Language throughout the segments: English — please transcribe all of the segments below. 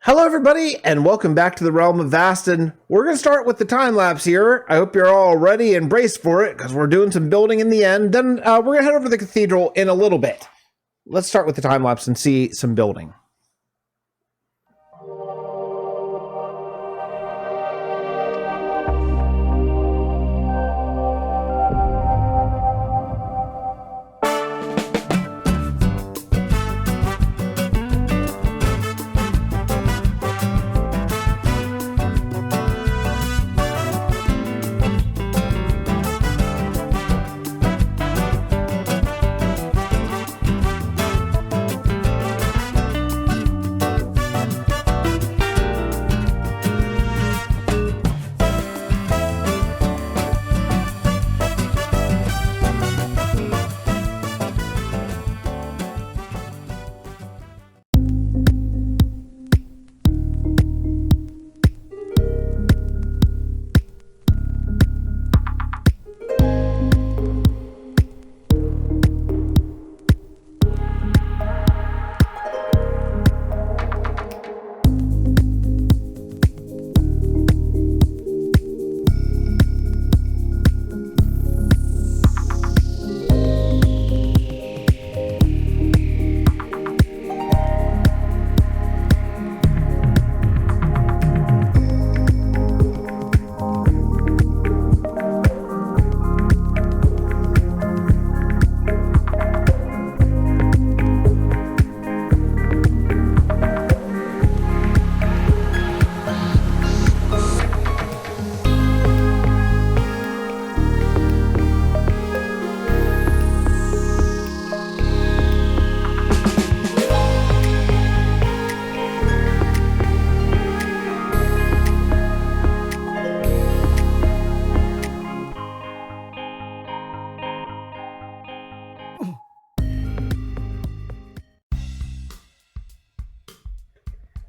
Hello everybody, and welcome back to the Realm of Vasten. We're going to start with the time lapse here. I hope you're all ready and braced for it, because we're doing some building in the end. Then we're going to head over to the cathedral in a little bit. Let's start with the time lapse and see some building.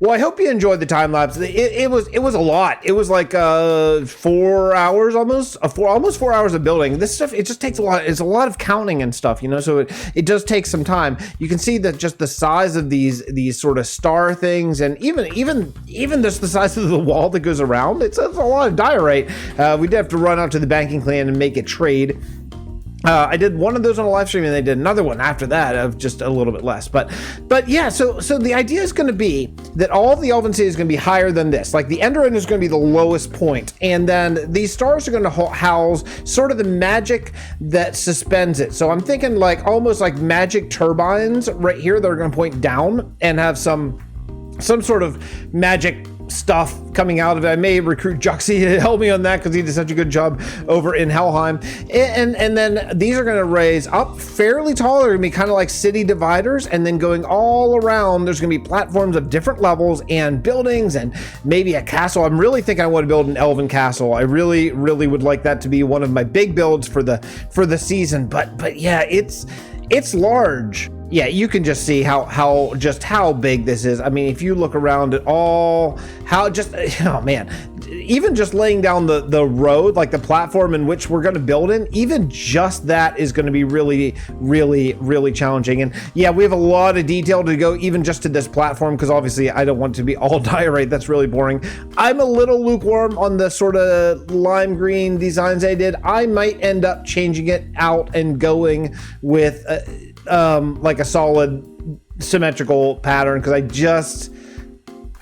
Well, I hope you enjoyed the time lapse. It was a lot. It was like 4 hours almost, almost 4 hours of building. This stuff, it just takes a lot. It's a lot of counting and stuff, you know. So it does take some time. You can see that just the size of these sort of star things, and even just the size of the wall that goes around. It's a lot of diorite. We did have to run out to the banking clan and make a trade. I did one of those on a live stream, and they did another one after that of just a little bit less. But yeah, so the idea is going to be that all of the elven city is going to be higher than this. Like the Ender End is going to be the lowest point, and then these stars are going to house sort of the magic that suspends it. So I'm thinking like almost like magic turbines right here that are going to point down and have some sort of magic stuff coming out of it. I may recruit Juxie to help me on that because he did such a good job over in Helheim. And then these are going to raise up fairly tall. They're going to be kind of like city dividers, and then going all around there's going to be platforms of different levels and buildings and maybe a castle. I'm really thinking I want to build an elven castle. I really would like that to be one of my big builds for the season. But yeah, it's large. Yeah, you can just see how big this is. I mean, if you look around at all, oh man, even just laying down the road, like the platform in which we're going to build in, even just that is going to be really challenging. And yeah, we have a lot of detail to go even just to this platform, because obviously I don't want to be all diorite. That's really boring. I'm a little lukewarm on the sort of lime green designs I did. I might end up changing it out and going with like a solid symmetrical pattern, because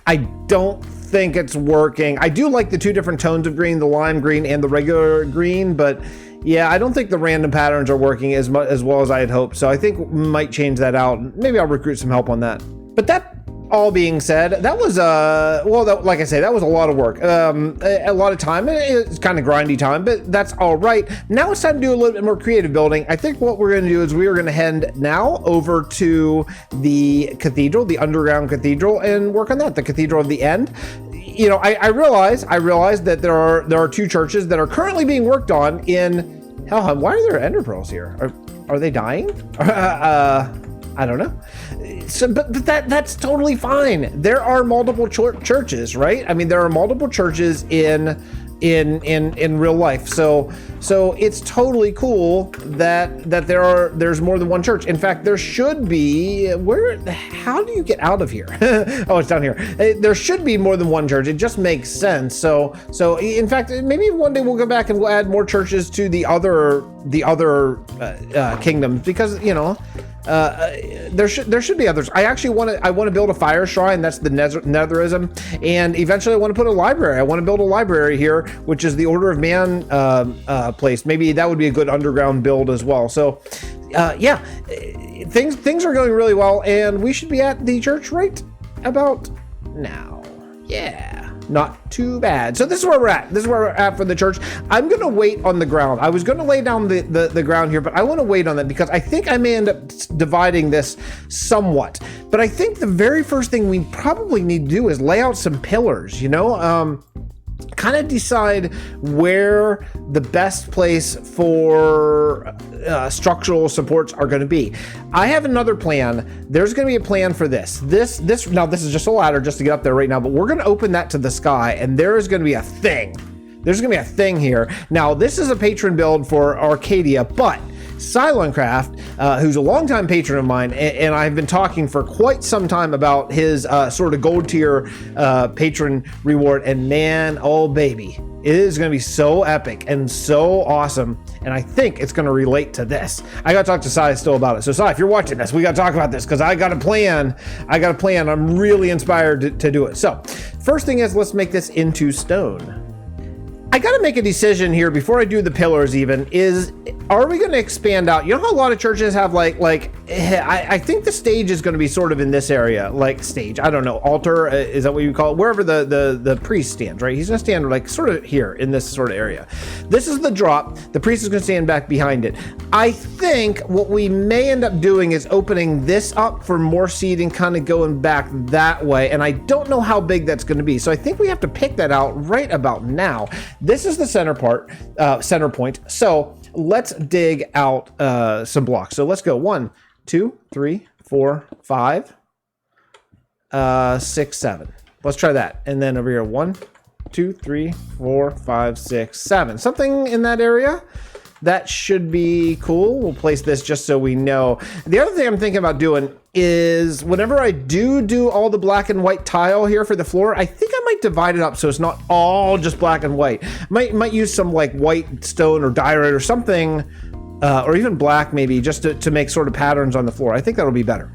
I don't think it's working. I do like the two different tones of green, the lime green and the regular green, but yeah, I don't think the random patterns are working as well as I had hoped. So I think we might change that out. Maybe I'll recruit some help on that. But that all being said, that was like I say, that was a lot of work, a lot of time. It's kind of grindy time, but that's all right. Now it's time to do a little bit more creative building. I think what we're going to do is we are going to head now over to the cathedral, the underground cathedral, and work on that, the Cathedral of the End. You know, I realize that there are two churches that are currently being worked on in Helheim. Why are there ender pearls here? Are they dying? I don't know. So, but that's totally fine. There are multiple churches, right? I mean, there are multiple churches in in real life. So it's totally cool that there's more than one church. In fact, there should be, how do you get out of here? Oh, it's down here. There should be more than one church. It just makes sense. So in fact, maybe one day we'll go back and we'll add more churches to the other kingdoms, because, you know, there should be others. I want to build a fire shrine. That's the netherism, and eventually I want to put a library. I want to build a library here, which is the Order of Man place. Maybe that would be a good underground build as well. So yeah, things are going really well, and we should be at the church right about now. Yeah. Not too bad. So this is where we're at. This is where we're at for the church. I'm going to wait on the ground. I was going to lay down the ground here, but I want to wait on that because I think I may end up dividing this somewhat. But I think the very first thing we probably need to do is lay out some pillars, you know? Kind of decide where the best place for structural supports are going to be. I have another plan. There's going to be a plan for this. Now this is just a ladder just to get up there right now, but we're going to open that to the sky, and there is going to be a thing. There's going to be a thing here. Now this is a patron build for Arcadia, but Cylon who's a longtime patron of mine, and I've been talking for quite some time about his sort of gold tier patron reward, and man, oh baby, it is going to be so epic and so awesome, and I think it's going to relate to this. I got to talk to Sai still about it. So Sai, if you're watching this, we got to talk about this because I got a plan. I'm really inspired to do it. So first thing is, let's make this into stone. I got to make a decision here before I do the pillars even, are we going to expand out? You know how a lot of churches have I think the stage is going to be sort of in this area, like stage, I don't know, altar, is that what you call it? Wherever the priest stands, right? He's going to stand like sort of here in this sort of area. This is the drop. The priest is going to stand back behind it. I think what we may end up doing is opening this up for more seating, kind of going back that way. And I don't know how big that's going to be. So I think we have to pick that out right about now. This is the center point. So let's dig out some blocks. So let's go 1, 2, 3, 4, 5, 6, 7. Let's try that. And then over here, 1, 2, 3, 4, 5, 6, 7. Something in that area. That should be cool. We'll place this just so we know. The other thing I'm thinking about doing is whenever I do all the black and white tile here for the floor, I think I might divide it up so it's not all just black and white. Might use some like white stone or diorite or something, or even black maybe, just to make sort of patterns on the floor. I think that'll be better.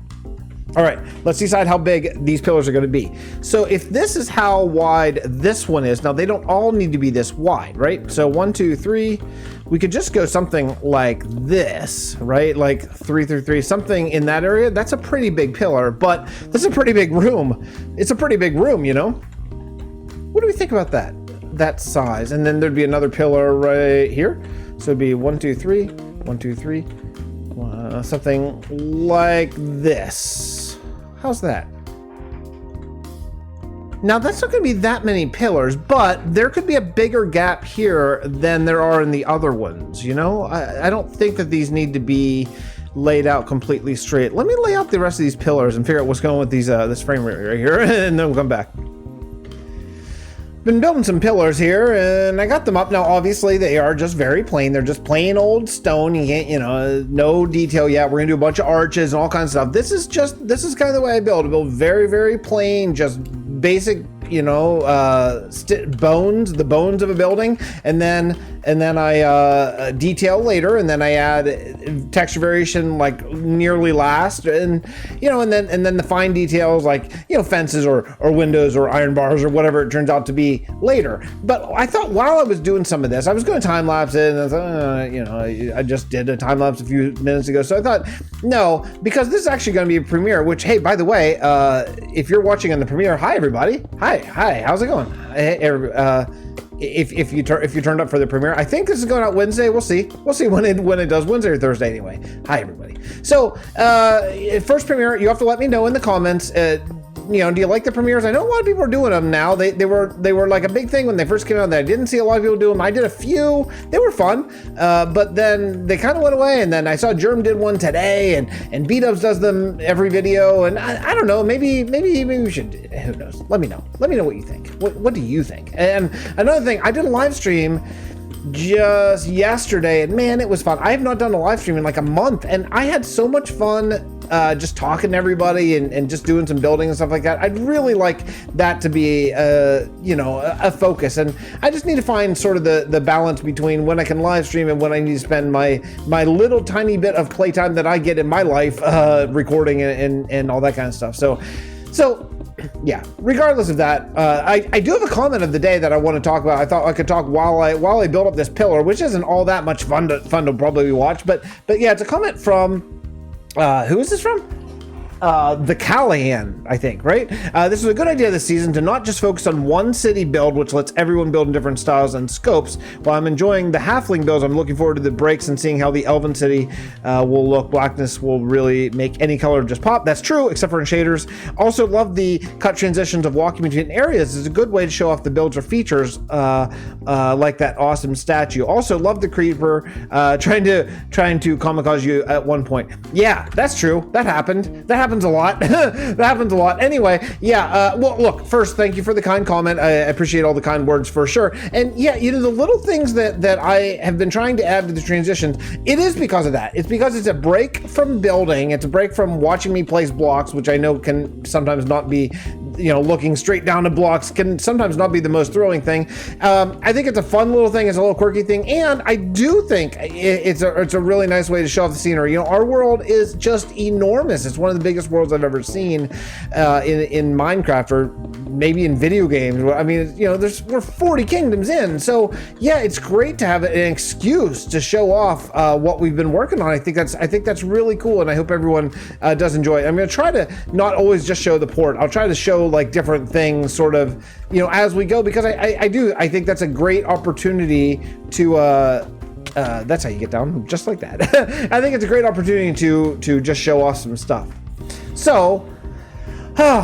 All right, let's decide how big these pillars are going to be. So if this is how wide this one is, now they don't all need to be this wide, right? So 1, 2, 3, we could just go something like this, right? Like 3 through 3, something in that area. That's a pretty big pillar, but that's a pretty big room. It's a pretty big room, you know? What do we think about that size? And then there'd be another pillar right here. So it'd be 1, 2, 3, 1, 2, 3, something like this. How's that? Now that's not going to be that many pillars, but there could be a bigger gap here than there are in the other ones, you know? I don't think that these need to be laid out completely straight. Let me lay out the rest of these pillars and figure out what's going on with these this frame right here, and then we'll come back. Been building some pillars here, and I got them up. Now obviously they are just very plain. They're just plain old stone. You can't, you know, no detail yet. We're gonna do a bunch of arches and all kinds of stuff. This is kind of the way I build very, very plain, just basic, you know, the bones of a building, and then I detail later, and then I add texture variation like nearly last, and you know, and then the fine details like, you know, fences or windows or iron bars or whatever it turns out to be later. But I thought while I was doing some of this, I was going to time lapse it, and I thought, you know, I just did a time lapse a few minutes ago, so I thought no, because this is actually going to be a premiere. Which, hey, by the way, if you're watching on the premiere, hi everybody, hi, how's it going? Hey, if you turned up for the premiere, I think this is going out Wednesday. We'll see when it does, Wednesday or Thursday anyway. Hi everybody. So first premiere, you have to let me know in the comments. you know, do you like the premieres? I know a lot of people are doing them now. They were like a big thing when they first came out. I didn't see a lot of people do them. I did a few. They were fun, but then they kind of went away. And then I saw Germ did one today, and B-Dubs does them every video. And I don't know. Maybe we should. Who knows? Let me know. Let me know what you think. What do you think? And another thing, I did a live stream just yesterday, and man, it was fun. I have not done a live stream in like a month, and I had so much fun just talking to everybody and just doing some building and stuff like that. I'd really like that to be you know, a focus, and I just need to find sort of the balance between when I can live stream and when I need to spend my little tiny bit of playtime that I get in my life recording and all that kind of stuff. So yeah, regardless of that, I do have a comment of the day that I want to talk about. I thought I could talk while I build up this pillar, which isn't all that much fun to probably watch, but yeah, it's a comment from who is this from? The Callahan, I think, right? This is a good idea this season to not just focus on one city build, which lets everyone build in different styles and scopes. While I'm enjoying the halfling builds, I'm looking forward to the breaks and seeing how the elven city will look. Blackness will really make any color just pop. That's true, except for in shaders. Also love the cut transitions of walking between areas. It's a good way to show off the builds or features like that awesome statue. Also love the creeper trying to kamikaze you at one point. Yeah, that's true. That happened. That happens a lot. That happens a lot. Anyway, yeah, well, look, first, thank you for the kind comment. I appreciate all the kind words for sure. And yeah, you know, the little things that I have been trying to add to the transitions, it is because of that. It's because it's a break from building. It's a break from watching me place blocks, which I know can sometimes not be, you know, looking straight down to blocks can sometimes not be the most thrilling thing. I think it's a fun little thing. It's a little quirky thing. And I do think it's a really nice way to show off the scenery. You know, our world is just enormous. It's one of the biggest worlds I've ever seen in Minecraft, or maybe in video games. I mean, you know, we're 40 kingdoms in, so yeah, it's great to have an excuse to show off what we've been working on. I think that's really cool, and I hope everyone does enjoy it. I'm going to try to not always just show the port. I'll try to show like different things, sort of, you know, as we go, because I think that's a great opportunity to. That's how you get down, just like that. I think it's a great opportunity to just show off some stuff. So,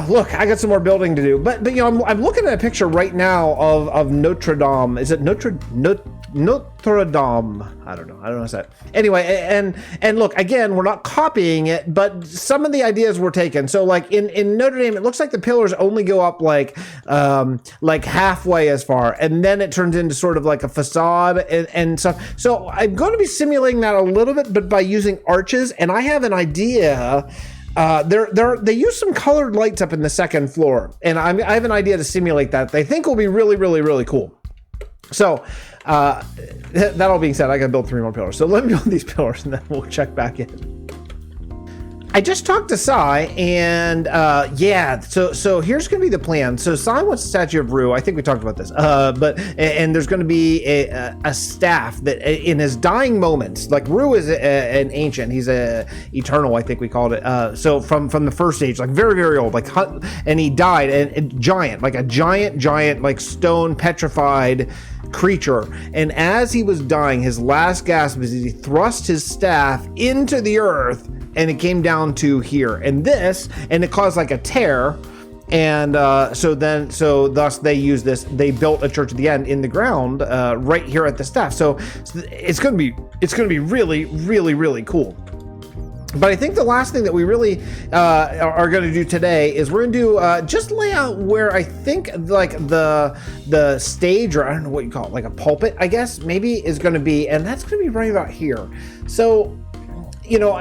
look, I got some more building to do, but you know, I'm looking at a picture right now of Notre Dame. Is it Notre Dame? I don't know what's that. Anyway, and look, again, we're not copying it, but some of the ideas were taken. So like in Notre Dame, it looks like the pillars only go up like halfway as far, and then it turns into sort of like a facade and stuff. So I'm going to be simulating that a little bit, but by using arches, and I have an idea. They use some colored lights up in the second floor, and I have an idea to simulate that. They think will be really, really, really cool. So, that all being said, I gotta build 3 more pillars. So let me build these pillars, and then we'll check back in. I just talked to Sai, and yeah, so here's gonna be the plan. So Sai wants a statue of Rue. I think we talked about this, and there's gonna be a staff that in his dying moments, like Rue is an ancient, he's a eternal, I think we called it. So from the first age, like very, very old, like, and he died, and giant, like a giant, like stone petrified creature. And as he was dying, his last gasp was he thrust his staff into the earth, and it came down to here, and it caused like a tear, and so thus they used this. They built a church at the end in the ground, right here at the staff. So it's gonna be really, really, really cool. But I think the last thing that we really are going to do today is we're going to do just lay out where I think like the stage, or I don't know what you call it, like a pulpit, I guess maybe, is going to be, and that's going to be right about here. So, you know,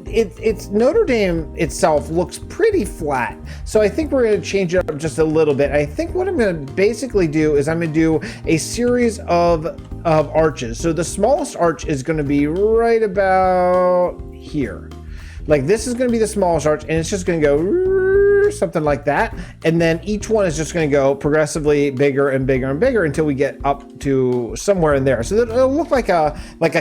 it's Notre Dame itself looks pretty flat, so I think we're going to change it up just a little bit. I think what I'm going to basically do is I'm going to do a series of arches. So the smallest arch is going to be right about here. Like this is going to be the smallest arch, and it's just going to go something like that, and then each one is just going to go progressively bigger and bigger and bigger until we get up to somewhere in there. So it'll look like a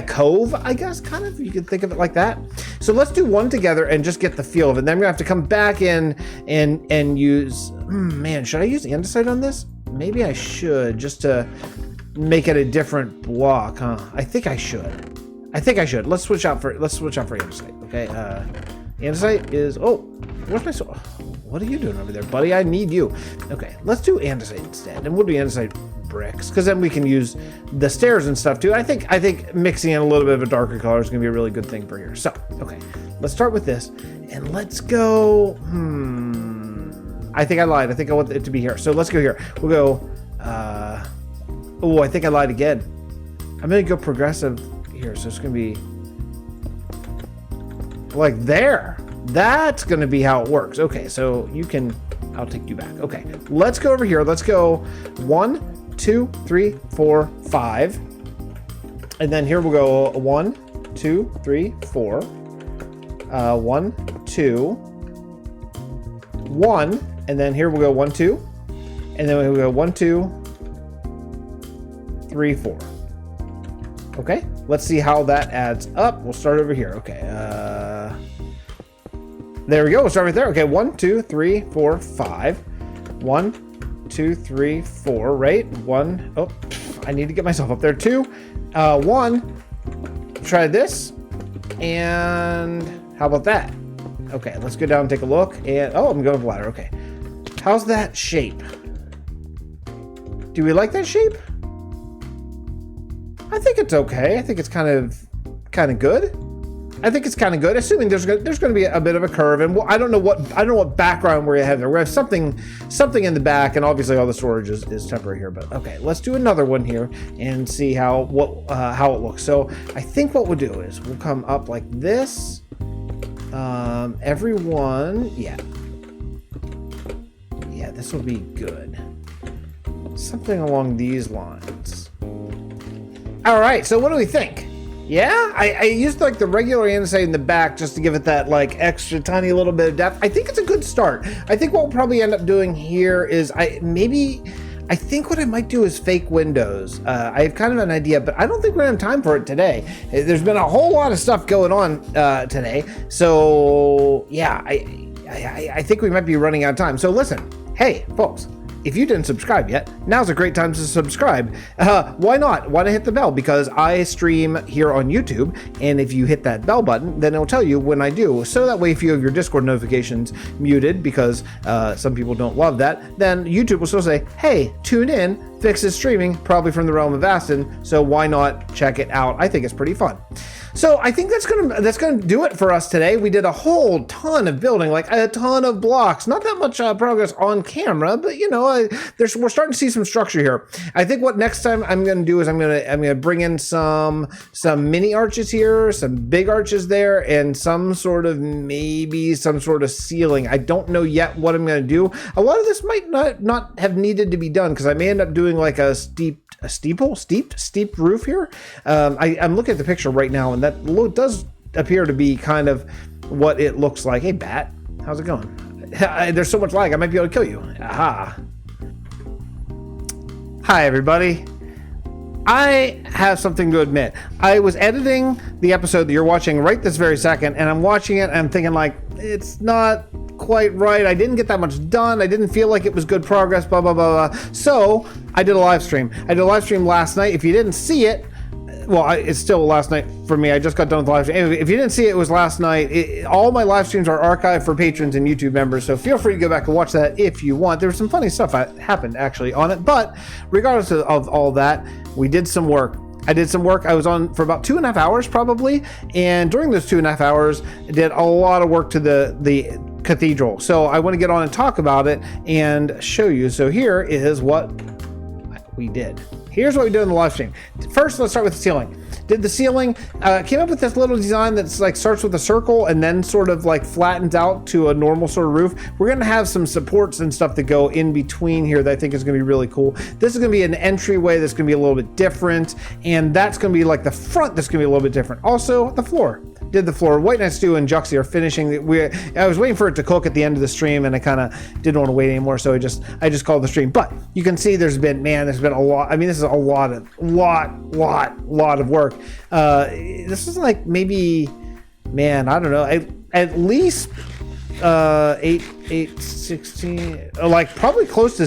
cove, I guess, kind of. You could think of it like that. So let's do one together and just get the feel of it. Then I'm going to have to come back in and use. Man, should I use andesite on this? Maybe I should, just to make it a different block, huh? I think I should. Let's switch out for andesite. Okay. Andesite is, where's my What are you doing over there, buddy? I need you. Okay, let's do andesite instead, and we'll do andesite bricks, because then we can use the stairs and stuff too. I think mixing in a little bit of a darker color is gonna be a really good thing for here. So, okay, let's start with this, and let's go. I think I lied. I think I want it to be here. So let's go here. We'll go. Oh, I think I lied again. I'm gonna go progressive here, so it's gonna be like there. That's gonna be how it works. Okay, so you can. I'll take you back. Okay, let's go over here. Let's go 1, 2, 3, 4, 5, and then here we'll go 1, 2, 3, 4. 1, 2, 1, and then here we'll go 1, 2, and then we'll go 1, 2, 3, 4. Okay, let's see how that adds up. We'll start over here. Okay, there we go. We'll start right there. Okay, 1, 2, 3, 4, 5. 1, 2, 3, 4. Right. 1. Oh, I need to get myself up there. 2, 1. Try this, and how about that? Okay, let's go down and take a look. And oh, I'm going with ladder. Okay, how's that shape? Do we like that shape? I think it's okay. I think it's kind of good. I think it's kind of good, assuming there's going to be a bit of a curve, and I don't know what background we're gonna have there. We have something in the back, and obviously all the storage is temporary here. But okay, let's do another one here and see how it looks. So I think what we'll do is we'll come up like this. Everyone, yeah, this will be good. Something along these lines. All right, so what do we think? Yeah, I used like the regular andesite in the back just to give it that like extra tiny little bit of depth. I think it's a good start. I think what we'll probably end up doing here is I think what I might do is fake windows. I have kind of an idea, but I don't think we're gonna have time for it today. There's been a whole lot of stuff going on today. So yeah, I think we might be running out of time. So listen, hey folks, if you didn't subscribe yet, now's a great time to subscribe. Why not? Why not hit the bell? Because I stream here on YouTube, and if you hit that bell button, then it'll tell you when I do. So that way, if you have your Discord notifications muted, because some people don't love that, then YouTube will still say, hey, tune in, Fix is streaming, probably from the Realm of Vasten, so why not check it out? I think it's pretty fun. So I think that's gonna do it for us today. We did a whole ton of building, like a ton of blocks. Not that much progress on camera, but you know, we're starting to see some structure here. I think what next time I'm gonna do is I'm gonna bring in some mini arches here, some big arches there, and maybe some sort of ceiling. I don't know yet what I'm gonna do. A lot of this might not have needed to be done, because I may end up doing like a steep roof here. I'm looking at the picture right now, and that does appear to be kind of what it looks like. Hey bat, how's it going? There's so much lag, I might be able to kill you. Aha. Hi everybody. I have something to admit. I was editing the episode that you're watching right this very second, and I'm watching it and I'm thinking like, it's not quite right. I didn't get that much done. I didn't feel like it was good progress, blah, blah, blah, blah. So I did a live stream. I did a live stream last night. If you didn't see it, well, it's still last night for me. I just got done with the live stream. Anyway, if you didn't see it, it was last night. All my live streams are archived for patrons and YouTube members, so feel free to go back and watch that if you want. There was some funny stuff that happened actually on it, but regardless of all that, we did some work. I did some work. I was on for about 2.5 hours probably, and during those 2.5 hours, I did a lot of work to the cathedral. So I want to get on and talk about it and show you. So here is what we did. Here's what we did in the live stream. First, let's start with the ceiling. Did the ceiling, came up with this little design that's like starts with a circle and then sort of like flattens out to a normal sort of roof. We're gonna have some supports and stuff that go in between here that I think is gonna be really cool. This is gonna be an entryway that's gonna be a little bit different, and that's gonna be like the front that's gonna be a little bit different. Also, the floor. Did the floor. White Knight Stew and Juxie are finishing. I was waiting for it to cook at the end of the stream, and I kind of didn't want to wait anymore, so I just called the stream. But you can see there's been a lot. I mean, this is a lot of work. This is like maybe, man, I don't know, at least 8, 16, like probably close to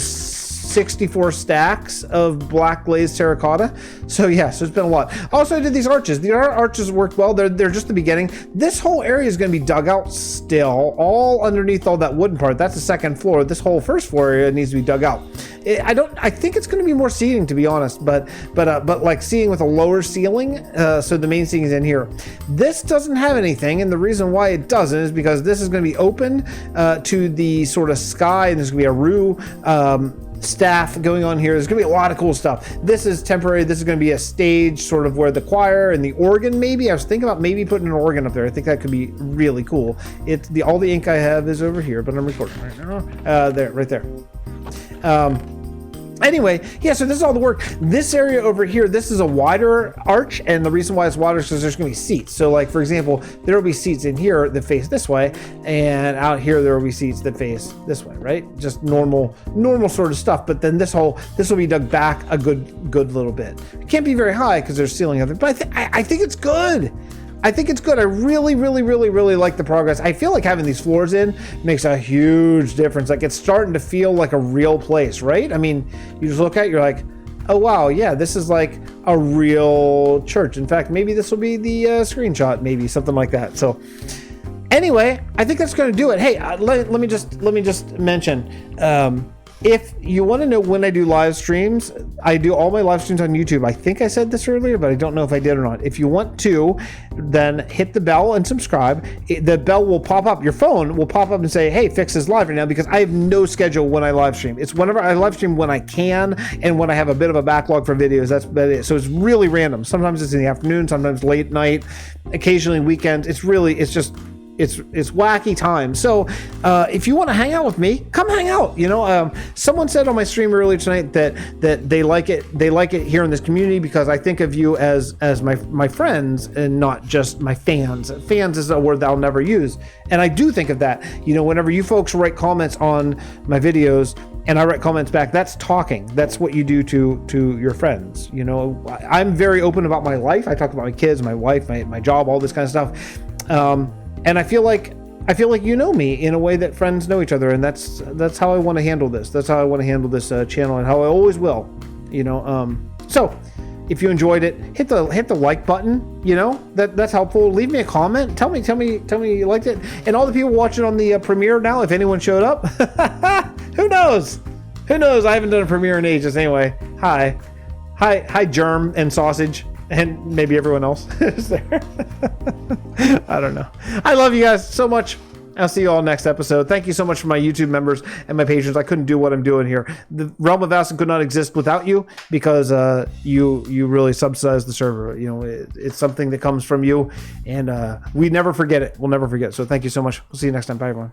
64 stacks of black glazed terracotta. So yeah, so it's been a lot. Also, I did these arches. The arches worked well. They're just the beginning. This whole area is going to be dug out still, all underneath all that wooden part. That's the second floor. This whole first floor area needs to be dug out. I think it's going to be more seating, to be honest, but like seating with a lower ceiling. So the main seating is in here. This doesn't have anything, and the reason why it doesn't is because this is going to be open to the sort of sky, and there's going to be a roof staff going on here. There's going to be a lot of cool stuff. This is temporary. This is going to be a stage sort of where the choir and the organ, maybe. I was thinking about maybe putting an organ up there. I think that could be really cool. All the ink I have is over here, but I'm recording right now. There, right there. Anyway, yeah, so this is all the work. This area over here, this is a wider arch, and the reason why it's wider is because there's going to be seats. So, like, for example, there will be seats in here that face this way, and out here there will be seats that face this way, right? Just normal sort of stuff. But then this will be dug back a good little bit. It can't be very high because there's ceiling of it, but I think it's good. I think it's good. I really like the progress. I feel like having these floors in makes a huge difference. Like, it's starting to feel like a real place, right? I mean, you just look at it, you're like, oh wow, yeah, this is like a real church. In fact, maybe this will be the screenshot, maybe something like that. So anyway, I think that's going to do it. Hey, let me just mention, if you want to know when I do live streams, I do all my live streams on YouTube. I think I said this earlier, but I don't know if I did or not. If you want to, then hit the bell and subscribe. The bell will pop up. Your phone will pop up and say, hey, Fix is live right now, because I have no schedule when I live stream. It's whenever I live stream, when I can, and when I have a bit of a backlog for videos. That's about it. So it's really random. Sometimes it's in the afternoon, sometimes late night, occasionally weekends. It's wacky time. So if you want to hang out with me, come hang out. You know, someone said on my stream earlier tonight that they like it here in this community because I think of you as my friends and not just my fans. Fans is a word that I'll never use, and I do think of that. You know, whenever you folks write comments on my videos and I write comments back, that's talking. That's what you do to your friends. You know, I'm very open about my life. I talk about my kids, my wife, my job, all this kind of stuff. And I feel like you know me in a way that friends know each other, and that's how I want to handle this. That's how I want to handle this channel, and how I always will. You know, so if you enjoyed it, hit the like button. You know, that's helpful. Leave me a comment. Tell me you liked it. And all the people watching on the premiere now, if anyone showed up, who knows? I haven't done a premiere in ages. Anyway, hi, Germ and Sausage. And maybe everyone else is there. I don't know. I love you guys so much. I'll see you all next episode. Thank you so much for my YouTube members and my patrons. I couldn't do what I'm doing here. The Realm of Vasten could not exist without you, because you really subsidize the server. You know, it's something that comes from you, and we never forget it. We'll never forget it. So thank you so much. We'll see you next time. Bye, everyone.